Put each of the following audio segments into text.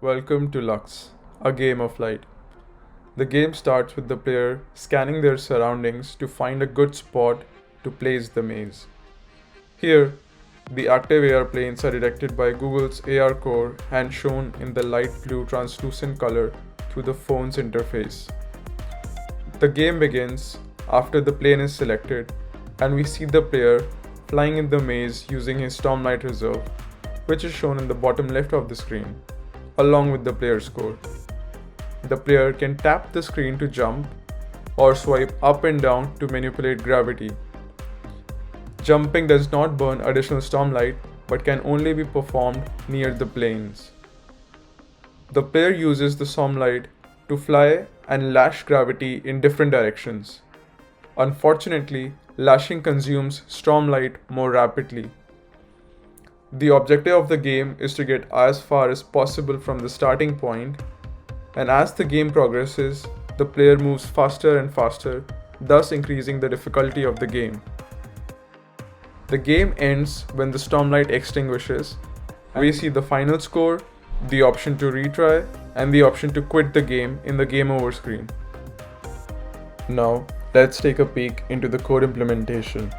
Welcome to LUX, a game of light. The game starts with the player scanning their surroundings to find a good spot to place the maze. Here, the active AR planes are detected by Google's ARCore and shown in the light blue translucent color through the phone's interface. The game begins after the plane is selected, and we see the player flying in the maze using his Stormlight Reserve, which is shown in the bottom left of the screen, along with the player score. The player can tap the screen to jump or swipe up and down to manipulate gravity. Jumping does not burn additional stormlight but can only be performed near the planes. The player uses the stormlight to fly and lash gravity in different directions. Unfortunately, lashing consumes stormlight more rapidly. The objective of the game is to get as far as possible from the starting point, and as the game progresses, the player moves faster and faster, thus increasing the difficulty of the game. The game ends when the stormlight extinguishes. We see the final score, the option to retry, and the option to quit the game in the game over screen. Now, let's take a peek into the code implementation.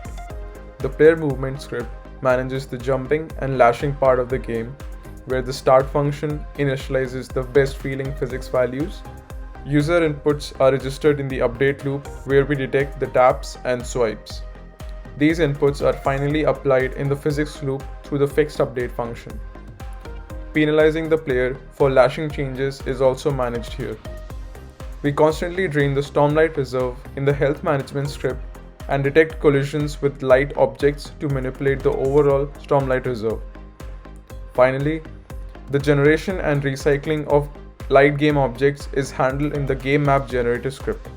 The player movement script manages the jumping and lashing part of the game, where the start function initializes the best feeling physics values. User inputs are registered in the update loop, where we detect the taps and swipes. These inputs are finally applied in the physics loop through the fixed update function. Penalizing the player for lashing changes is also managed here. We constantly drain the Stormlight Reserve in the health management script and detect collisions with light objects to manipulate the overall Stormlight Reserve. Finally, the generation and recycling of light game objects is handled in the game map generator script.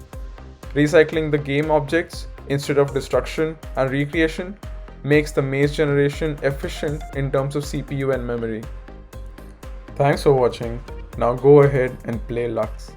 Recycling the game objects instead of destruction and recreation makes the maze generation efficient in terms of CPU and memory. Thanks for watching. Now go ahead and play LUX.